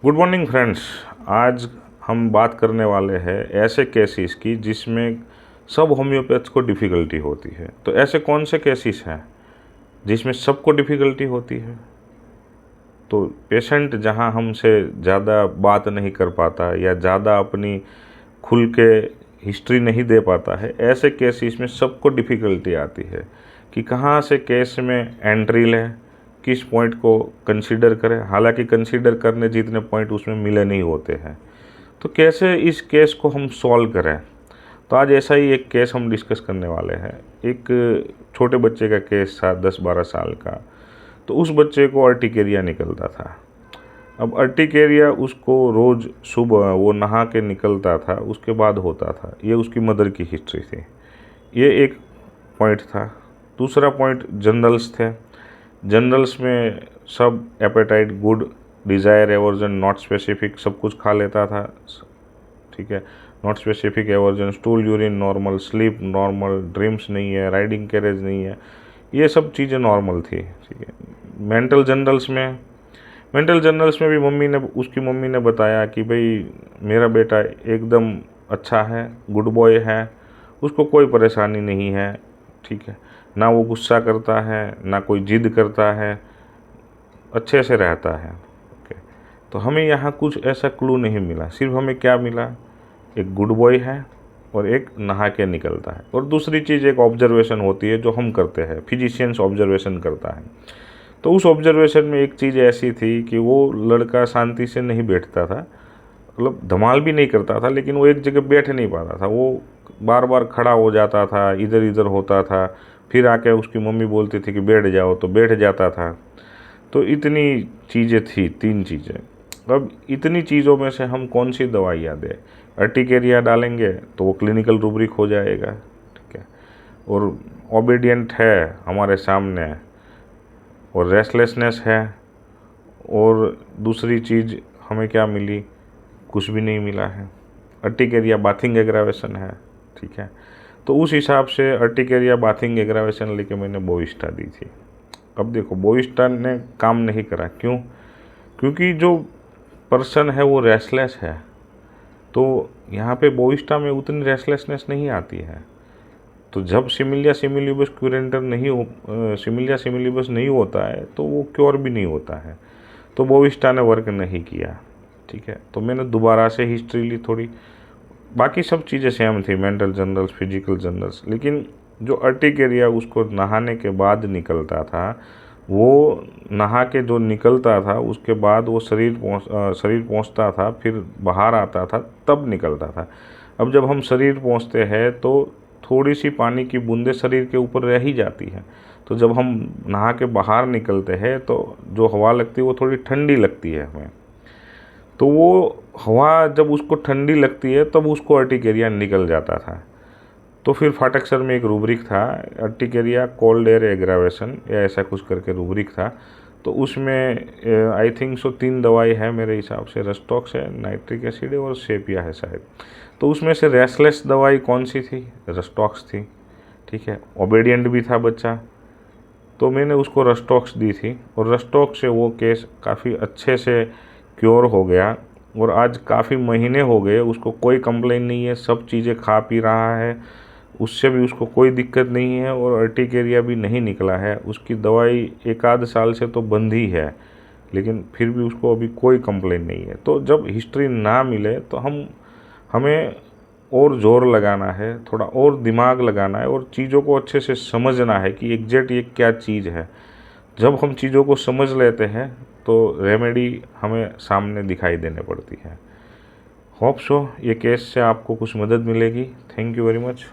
Good morning friends. आज हम बात करने वाले हैं ऐसे केसेस की जिसमें सब होम्योपैथ्स को डिफ़िकल्टी होती है। तो ऐसे कौन से केसेस हैं जिसमें सबको डिफ़िकल्टी होती है? तो पेशेंट जहां हमसे ज़्यादा बात नहीं कर पाता या ज़्यादा अपनी खुल के हिस्ट्री नहीं दे पाता है, ऐसे केसेस में सबको डिफ़िकल्टी आती है कि कहाँ से केस में एंट्री लें, किस पॉइंट को कंसीडर करें। हालांकि कंसीडर करने जितने पॉइंट उसमें मिले नहीं होते हैं, तो कैसे इस केस को हम सॉल्व करें। तो आज ऐसा ही एक केस हम डिस्कस करने वाले हैं। एक छोटे बच्चे का केस था, 10-12 साल का। तो उस बच्चे को अर्टिकेरिया निकलता था। अब अर्टिकेरिया उसको रोज़ सुबह वो नहा के निकलता था, उसके बाद होता था। ये उसकी मदर की हिस्ट्री थी। ये एक पॉइंट था। दूसरा पॉइंट जनरल्स थे। जनरल्स में सब appetite good, desire, aversion, not specific सब कुछ खा लेता था। ठीक है, not specific, aversion, stool urine normal, sleep normal, dreams नहीं है, राइडिंग कैरेज नहीं है, ये सब चीज़ें नॉर्मल थी। ठीक है। मेंटल जनरल्स में भी उसकी मम्मी ने बताया कि भाई मेरा बेटा एकदम अच्छा है, गुड बॉय है, उसको कोई परेशानी नहीं है। ठीक है, ना वो गुस्सा करता है, ना कोई जिद करता है, अच्छे से रहता है। ओके। तो हमें यहाँ कुछ ऐसा क्लू नहीं मिला। सिर्फ हमें क्या मिला, एक गुड बॉय है और एक नहा के निकलता है। और दूसरी चीज़ एक ऑब्जर्वेशन होती है जो हम करते हैं, फिजिशियंस ऑब्जर्वेशन करता है। तो उस ऑब्जर्वेशन में एक चीज़ ऐसी थी कि वो लड़का शांति से नहीं बैठता था, मतलब धमाल भी नहीं करता था, लेकिन वो एक जगह बैठ नहीं पाता था। वो बार बार खड़ा हो जाता था, इधर इधर होता था, फिर आके उसकी मम्मी बोलती थी कि बैठ जाओ, तो बैठ जाता था। तो इतनी चीज़ें थी, 3 चीज़ें। अब इतनी चीज़ों में से हम कौन सी दवाइयाँ दें? अर्टिकेरिया डालेंगे तो वो क्लिनिकल रूब्रिक हो जाएगा। ठीक है, और ओबीडियंट है हमारे सामने, और रेस्टलेसनेस है, और दूसरी चीज़ हमें क्या मिली? कुछ भी नहीं मिला है। अर्टिकेरिया बाथिंग एग्रावेशन है। ठीक है, तो उस हिसाब से अर्टिकेरिया बाथिंग एग्रावेशन लेके मैंने बोविस्टा दी थी। अब देखो, बोविस्टा ने काम नहीं करा। क्यों? क्योंकि जो पर्सन है वो रेस्टलेस है। तो यहाँ पे बोविस्टा में उतनी रेस्टलेसनेस नहीं आती है। तो जब सिमिलिया सिमिलिबस क्यूरेंटर सिमिलिया सिमिलिबस नहीं होता है तो वो क्योर भी नहीं होता है। तो बोविस्टा ने वर्क नहीं किया। ठीक है, तो मैंने दोबारा से हिस्ट्री ली थोड़ी। बाकी सब चीज़ें सेम थी, मेंटल जनरल्स, फिजिकल जनरल्स, लेकिन जो अर्टिकेरिया उसको नहाने के बाद निकलता था, वो नहा के जो निकलता था उसके बाद वो शरीर पहुंचता था, फिर बाहर आता था, तब निकलता था। अब जब हम शरीर पहुंचते हैं तो थोड़ी सी पानी की बूंदें शरीर के ऊपर रह ही जाती हैं। तो जब हम नहा के बाहर निकलते हैं तो जो हवा लगती है वो थोड़ी ठंडी लगती है हमें। तो वो हवा जब उसको ठंडी लगती है तब उसको अर्टिकेरिया निकल जाता था। तो फिर फाटक सर में एक रूब्रिक था, अर्टिकेरिया कोल्ड एयर एग्रावेशन या ऐसा कुछ करके रूब्रिक था। तो उसमें आई थिंक सो 3 दवाई है मेरे हिसाब से, रस्टॉक्स है, नाइट्रिक एसिड है और सेपिया है शायद। तो उसमें से रेस्टलेस दवाई कौन सी थी? रस्टॉक्स थी। ठीक है, ओबीडियंट भी था बच्चा, तो मैंने उसको रस्टॉक्स दी थी, और रस्टॉक्स से वो केस काफ़ी अच्छे से क्योर हो गया। और आज काफ़ी महीने हो गए, उसको कोई कंप्लेन नहीं है, सब चीज़ें खा पी रहा है, उससे भी उसको कोई दिक्कत नहीं है, और अर्टिकेरिया भी नहीं निकला है। उसकी दवाई 1 आध साल से तो बंद ही है, लेकिन फिर भी उसको अभी कोई कंप्लेन नहीं है। तो जब हिस्ट्री ना मिले तो हमें और ज़ोर लगाना है, थोड़ा और दिमाग लगाना है, और चीज़ों को अच्छे से समझना है कि एग्जैक्ट ये क्या चीज़ है। जब हम चीज़ों को समझ लेते हैं तो रेमेडी हमें सामने दिखाई देने पड़ती है। होप सो ये केस से आपको कुछ मदद मिलेगी। Thank you very much.